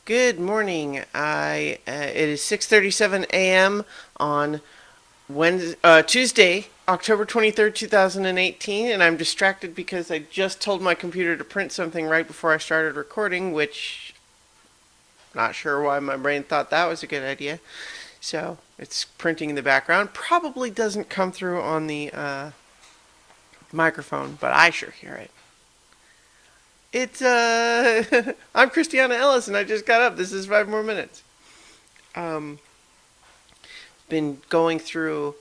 Good morning. It is 6:37 a.m. on Tuesday, October 23rd, 2018, and I'm distracted because I just told my computer to print something right before I started recording, which not sure why my brain thought that was a good idea. So it's printing in the background. Probably doesn't come through on the microphone, but I sure hear it. It's I'm Christiana Ellis, and I just got up. This is 5 more minutes. Um, been going through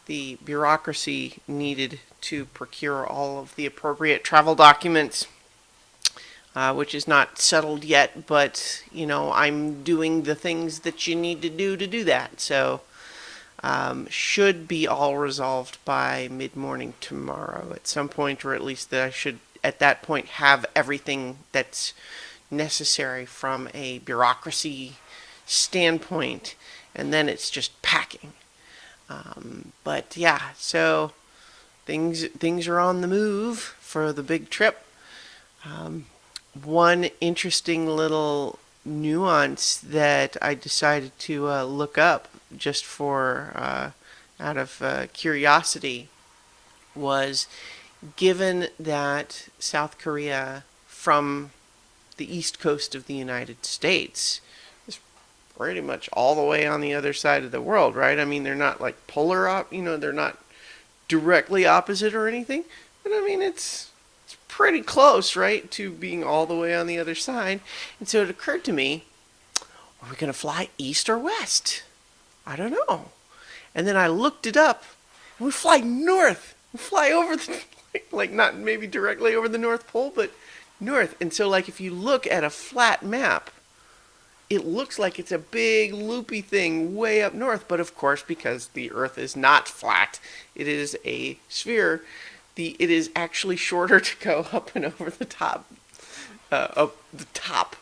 the bureaucracy needed to procure all of the appropriate travel documents, which is not settled yet, but I'm doing the things that you need to do that. So, should be all resolved by mid morning tomorrow at some point, or at least that I should at that point have everything that's necessary from a bureaucracy standpoint, and then it's just packing. But yeah, so things are on the move for the big trip. Um, One interesting little nuance that I decided to look up just for out of curiosity was given that South Korea from the east coast of the United States is pretty much all the way on the other side of the world, right? I mean, they're not like they're not directly opposite or anything, but I mean, it's pretty close, right, to being all the way on the other side. And so it occurred to me, are we going to fly east or west? I don't know. And then I looked it up, and we fly north. We fly over the, like not maybe directly over the North Pole, but north. And so, like, if you look at a flat map, it looks like it's a big loopy thing way up north, but of course, because the Earth is not flat, it is a sphere. It is actually shorter to go up and over the top, up the top,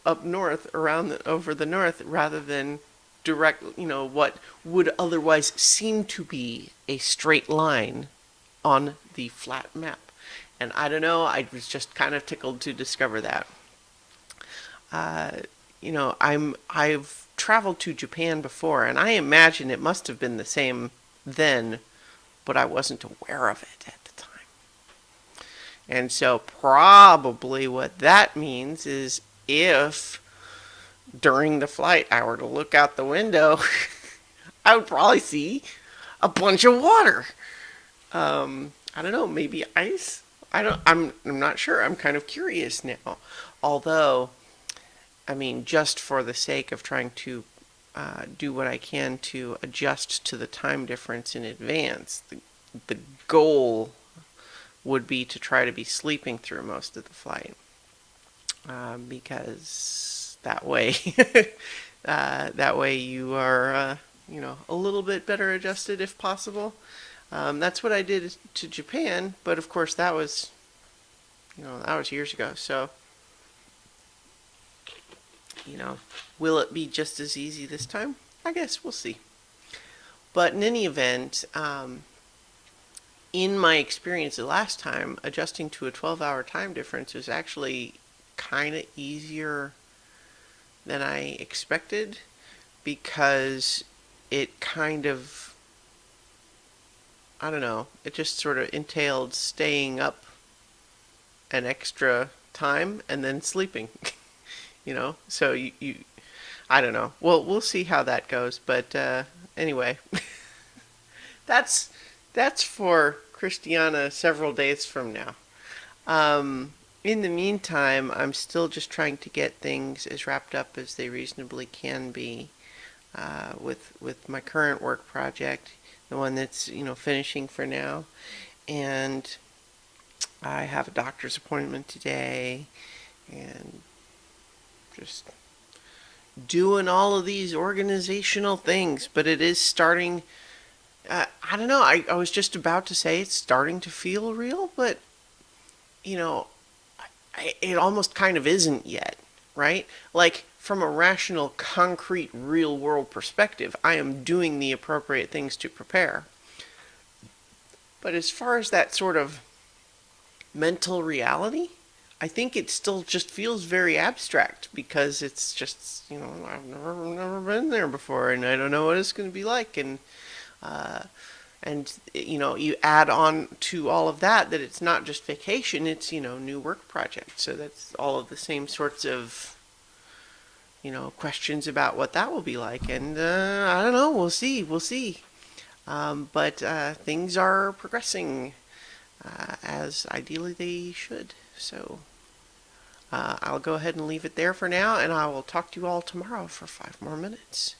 up north around over the north, rather than direct. What would otherwise seem to be a straight line on the flat map. And I don't know. I was just kind of tickled to discover that. uh, I've traveled to Japan before, and I imagine it must have been the same then, but I wasn't aware of it at the time. And so probably what that means is if during the flight I were to look out the window, I would probably see a bunch of water. I don't know, maybe ice. I'm not sure. I'm kind of curious now. Although I mean, just for the sake of trying to do what I can to adjust to the time difference in advance, the goal would be to try to be sleeping through most of the flight, because that way you are a little bit better adjusted if possible. That's what I did to Japan, but of course that was years ago. So will it be just as easy this time? I guess we'll see. But in any event, in my experience the last time, adjusting to a 12-hour time difference was actually kind of easier than I expected, because it kind of, I don't know, it just sort of entailed staying up an extra time and then sleeping. So you I don't know. Well, we'll see how that goes. But anyway, that's that's for Christiana several days from now. In the meantime, I'm still just trying to get things as wrapped up as they reasonably can be with my current work project, the one that's finishing for now, and I have a doctor's appointment today, and just doing all of these organizational things. But it is starting. I don't know. I was just about to say it's starting to feel real, but you know, it almost kind of isn't yet, right? Like, from a rational, concrete, real world perspective, I am doing the appropriate things to prepare. But as far as that sort of mental reality, I think it still just feels very abstract because it's just, I've never been there before, and I don't know what it's going to be like. Uh, you add on to all of that it's not just vacation, it's, new work project. So that's all of the same sorts of, questions about what that will be like. And I don't know, we'll see. But things are progressing as ideally they should. So I'll go ahead and leave it there for now, and I will talk to you all tomorrow for 5 more minutes.